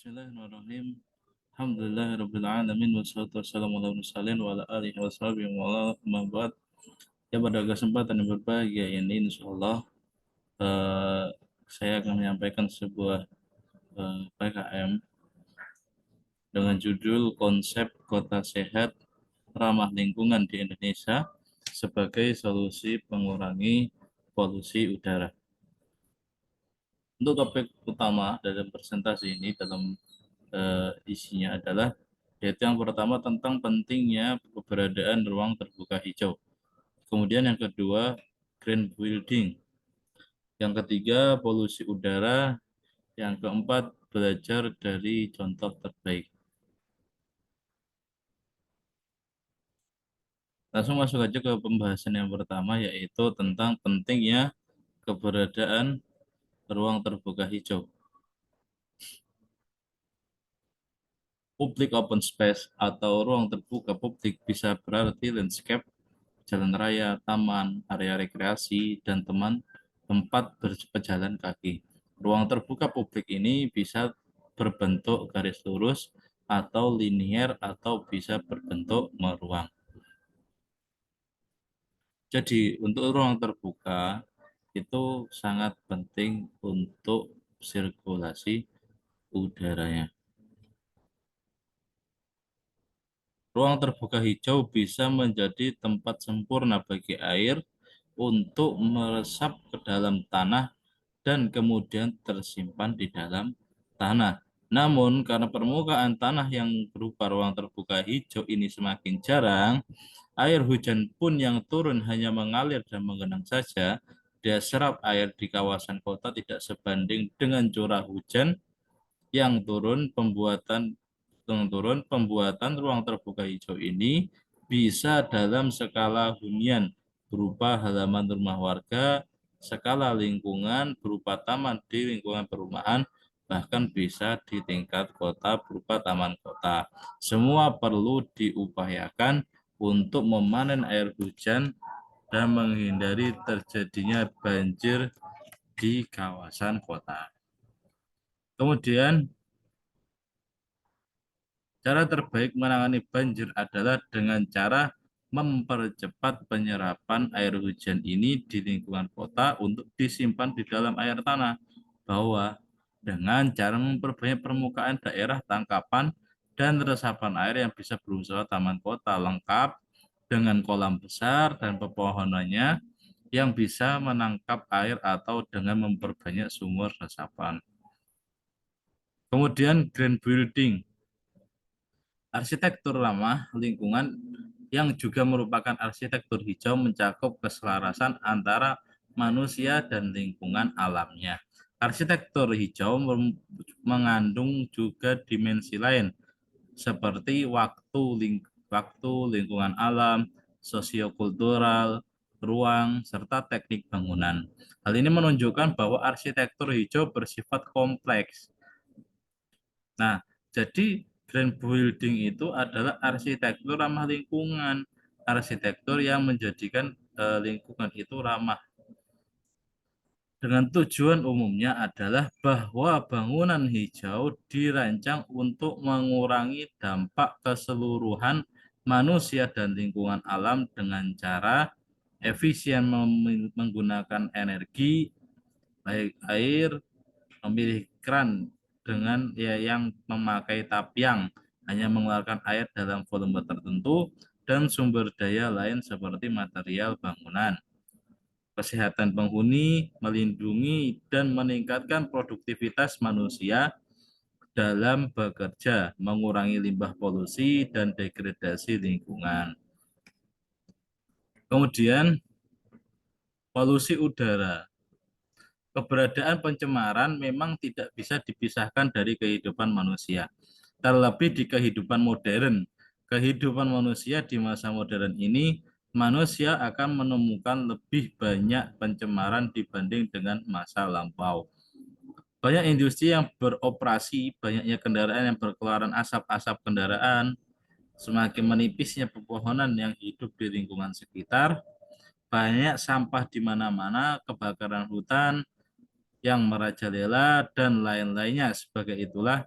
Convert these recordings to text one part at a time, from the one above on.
Bismillahirrahmanirrahim. Alhamdulillahirabbil alamin wassalatu wassalamu ala mursalin wa ala alihi washabihi wa ala amma ba'd. Ya, pada kesempatan yang berbahagia ini insyaallah eh, saya akan menyampaikan sebuah PKM dengan judul konsep kota sehat ramah lingkungan di Indonesia sebagai solusi pengurangi polusi udara. Untuk topik utama dalam presentasi ini dalam isinya adalah yaitu yang pertama tentang pentingnya keberadaan ruang terbuka hijau. Kemudian yang kedua green building. Yang ketiga polusi udara. Yang keempat belajar dari contoh terbaik. Langsung masuk aja ke pembahasan yang pertama yaitu tentang pentingnya keberadaan ruang terbuka hijau. Public open space atau ruang terbuka publik bisa berarti landscape, jalan raya, taman, area rekreasi, dan tempat berpejalan kaki. Ruang terbuka publik ini bisa berbentuk garis lurus atau linier atau bisa berbentuk meruang. Jadi untuk ruang terbuka itu sangat penting untuk sirkulasi udaranya. Ruang terbuka hijau bisa menjadi tempat sempurna bagi air untuk meresap ke dalam tanah dan kemudian tersimpan di dalam tanah. Namun, karena permukaan tanah yang berupa ruang terbuka hijau ini semakin jarang, air hujan pun yang turun hanya mengalir dan menggenang saja. Daya serap air di kawasan kota tidak sebanding dengan curah hujan yang turun. Pembuatan ruang terbuka hijau ini bisa dalam skala hunian berupa halaman rumah warga, skala lingkungan berupa taman di lingkungan perumahan, bahkan bisa di tingkat kota berupa taman kota. Semua perlu diupayakan untuk memanen air hujan dan menghindari terjadinya banjir di kawasan kota. Kemudian, cara terbaik menangani banjir adalah dengan cara mempercepat penyerapan air hujan ini di lingkungan kota untuk disimpan di dalam air tanah bawah dengan cara memperbanyak permukaan daerah tangkapan dan resapan air yang bisa berusaha taman kota lengkap dengan kolam besar dan pepohonannya yang bisa menangkap air atau dengan memperbanyak sumur resapan. Kemudian green building. Arsitektur ramah lingkungan yang juga merupakan arsitektur hijau mencakup keselarasan antara manusia dan lingkungan alamnya. Arsitektur hijau mengandung juga dimensi lain seperti waktu, lingkungan alam, sosiokultural, ruang, serta teknik bangunan. Hal ini menunjukkan bahwa arsitektur hijau bersifat kompleks. Nah, jadi green building itu adalah arsitektur ramah lingkungan, arsitektur yang menjadikan lingkungan itu ramah. Dengan tujuan umumnya adalah bahwa bangunan hijau dirancang untuk mengurangi dampak keseluruhan manusia dan lingkungan alam dengan cara efisien menggunakan energi, baik air, memilih keran dengan yang memakai tapiang hanya mengeluarkan air dalam volume tertentu dan sumber daya lain seperti material bangunan. Kesehatan penghuni, melindungi dan meningkatkan produktivitas manusia dalam bekerja, mengurangi limbah polusi dan degradasi lingkungan. Kemudian polusi udara. Keberadaan pencemaran memang tidak bisa dipisahkan dari kehidupan manusia. Terlebih di kehidupan modern. Kehidupan manusia di masa modern ini, manusia akan menemukan lebih banyak pencemaran dibanding dengan masa lampau. Banyak industri yang beroperasi, banyaknya kendaraan yang berkeluaran asap-asap kendaraan, semakin menipisnya pepohonan yang hidup di lingkungan sekitar, banyak sampah di mana-mana, kebakaran hutan yang merajalela dan lain-lainnya. Sebagai itulah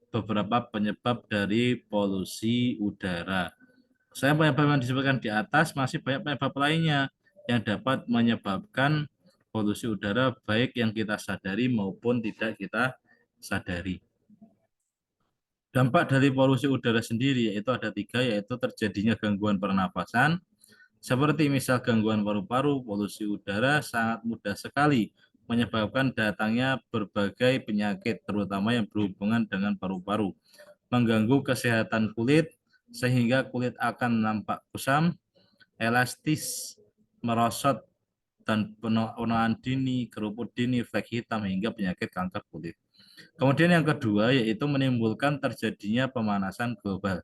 beberapa penyebab dari polusi udara. Selain penyebab yang disebutkan di atas, masih banyak penyebab lainnya yang dapat menyebabkan polusi udara baik yang kita sadari maupun tidak kita sadari. Dampak dari polusi udara sendiri yaitu ada tiga, yaitu terjadinya gangguan pernapasan, seperti misal gangguan paru-paru. Polusi udara sangat mudah sekali menyebabkan datangnya berbagai penyakit, terutama yang berhubungan dengan paru-paru, mengganggu kesehatan kulit, sehingga kulit akan nampak kusam, elastis, merosot, dan penuaan dini, keruput dini, flek hitam, hingga penyakit kanker kulit. Kemudian yang kedua yaitu menimbulkan terjadinya pemanasan global.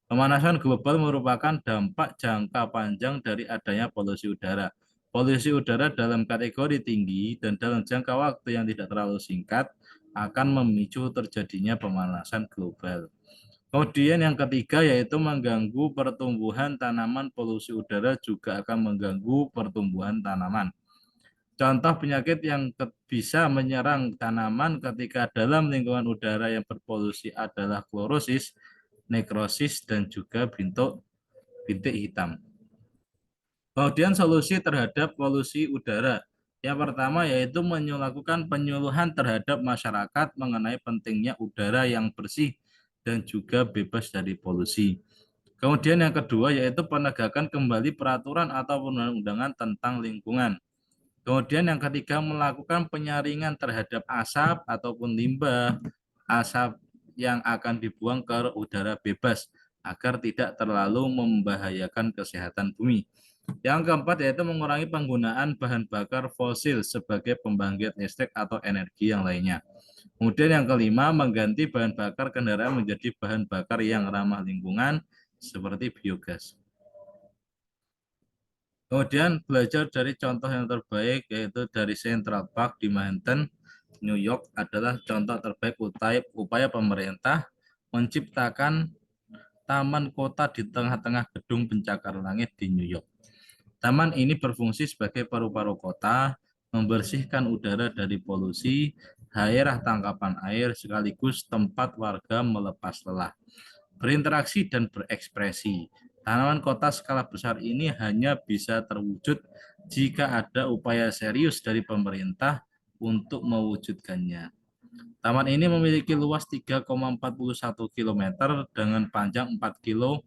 Pemanasan global merupakan dampak jangka panjang dari adanya polusi udara. Polusi udara dalam kategori tinggi dan dalam jangka waktu yang tidak terlalu singkat akan memicu terjadinya pemanasan global. Kemudian yang ketiga yaitu mengganggu pertumbuhan tanaman. Polusi udara juga akan mengganggu pertumbuhan tanaman. Contoh penyakit yang bisa menyerang tanaman ketika dalam lingkungan udara yang berpolusi adalah klorosis, nekrosis, dan juga bintik hitam. Kemudian solusi terhadap polusi udara. Yang pertama yaitu melakukan penyuluhan terhadap masyarakat mengenai pentingnya udara yang bersih dan juga bebas dari polusi. Kemudian yang kedua yaitu penegakan kembali peraturan atau undang-undangan tentang lingkungan. Kemudian yang ketiga melakukan penyaringan terhadap asap ataupun limbah asap yang akan dibuang ke udara bebas agar tidak terlalu membahayakan kesehatan bumi. Yang keempat yaitu mengurangi penggunaan bahan bakar fosil sebagai pembangkit listrik atau energi yang lainnya. Kemudian yang kelima mengganti bahan bakar kendaraan menjadi bahan bakar yang ramah lingkungan seperti biogas. Kemudian belajar dari contoh yang terbaik yaitu dari Central Park di Manhattan, New York adalah contoh terbaik upaya pemerintah menciptakan taman kota di tengah-tengah gedung pencakar langit di New York. Taman ini berfungsi sebagai paru-paru kota, membersihkan udara dari polusi, daerah tangkapan air, sekaligus tempat warga melepas lelah, berinteraksi, dan berekspresi. Tanaman kota skala besar ini hanya bisa terwujud jika ada upaya serius dari pemerintah untuk mewujudkannya. Taman ini memiliki luas 3,41 km dengan panjang 4 km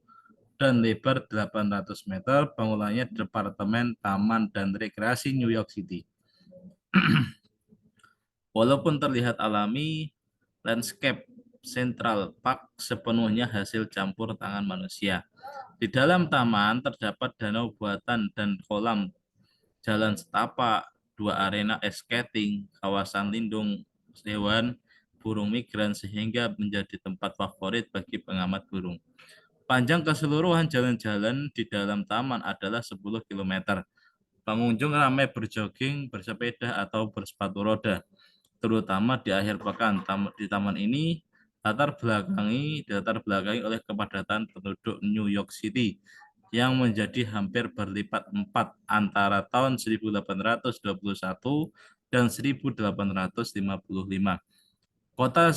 dan lebar 800 meter. Bangunannya Departemen Taman dan Rekreasi New York City. Walaupun terlihat alami, landscape Central Park sepenuhnya hasil campur tangan manusia. Di dalam taman terdapat danau buatan dan kolam, jalan setapak, dua arena ice skating, kawasan lindung hewan, burung migran, sehingga menjadi tempat favorit bagi pengamat burung. Panjang keseluruhan jalan-jalan di dalam taman adalah 10 km. Pengunjung ramai berjogging, bersepeda, atau bersepatu roda, terutama di akhir pekan. Di taman ini dilatar belakangi oleh kepadatan penduduk New York City yang menjadi hampir berlipat 4 antara tahun 1821 dan 1855. Kota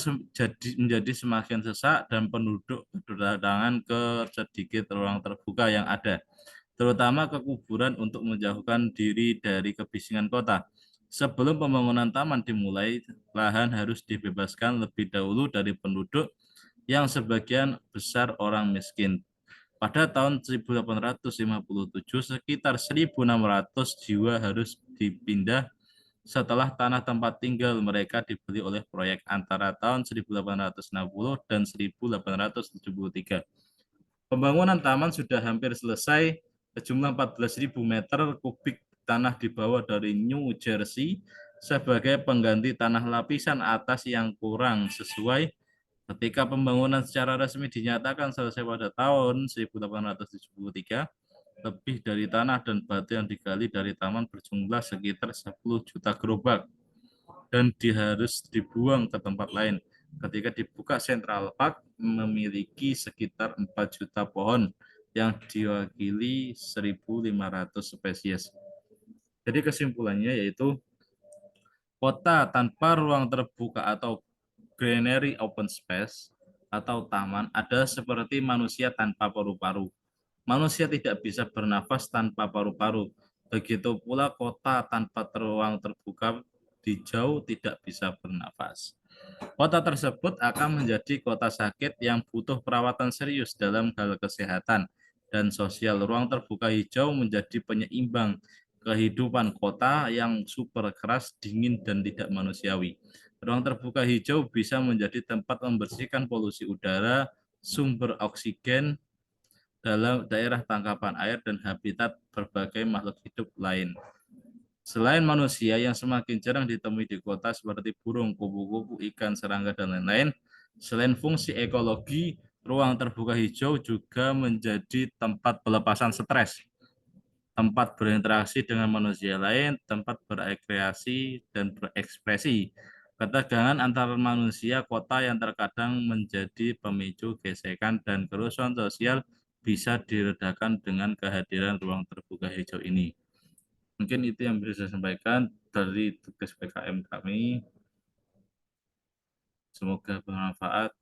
menjadi semakin sesak dan penduduk berdatangan ke sedikit ruang terbuka yang ada, terutama ke kuburan untuk menjauhkan diri dari kebisingan kota. Sebelum pembangunan taman dimulai, lahan harus dibebaskan lebih dahulu dari penduduk yang sebagian besar orang miskin. Pada tahun 1857, sekitar 1.600 jiwa harus dipindah setelah tanah tempat tinggal mereka dibeli oleh proyek antara tahun 1860 dan 1873. Pembangunan taman sudah hampir selesai. Sejumlah 14.000 meter kubik tanah dibawa dari New Jersey sebagai pengganti tanah lapisan atas yang kurang sesuai. Ketika pembangunan secara resmi dinyatakan selesai pada tahun 1873, lebih dari tanah dan batu yang digali dari taman berjumlah sekitar 10 juta gerobak dan harus dibuang ke tempat lain. Ketika dibuka, Central Park memiliki sekitar 4 juta pohon yang diwakili 1.500 spesies. Jadi kesimpulannya yaitu kota tanpa ruang terbuka atau greenery open space atau taman adalah seperti manusia tanpa paru-paru. Manusia tidak bisa bernafas tanpa paru-paru. Begitu pula kota tanpa ruang terbuka hijau tidak bisa bernafas. Kota tersebut akan menjadi kota sakit yang butuh perawatan serius dalam hal kesehatan dan sosial. Ruang terbuka hijau menjadi penyeimbang kehidupan kota yang super keras, dingin, dan tidak manusiawi. Ruang terbuka hijau bisa menjadi tempat membersihkan polusi udara, sumber oksigen dalam daerah tangkapan air, dan habitat berbagai makhluk hidup lain. Selain manusia yang semakin jarang ditemui di kota seperti burung, kupu-kupu, ikan, serangga, dan lain-lain, selain fungsi ekologi, ruang terbuka hijau juga menjadi tempat pelepasan stres, tempat berinteraksi dengan manusia lain, tempat berekreasi dan berekspresi. Ketegangan antar manusia kota yang terkadang menjadi pemicu gesekan dan kerusuhan sosial bisa diredakan dengan kehadiran ruang terbuka hijau ini. Mungkin itu yang bisa saya sampaikan dari tugas PKM kami. Semoga bermanfaat.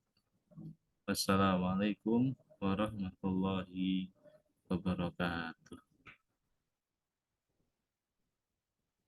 Wassalamualaikum warahmatullahi wabarakatuh.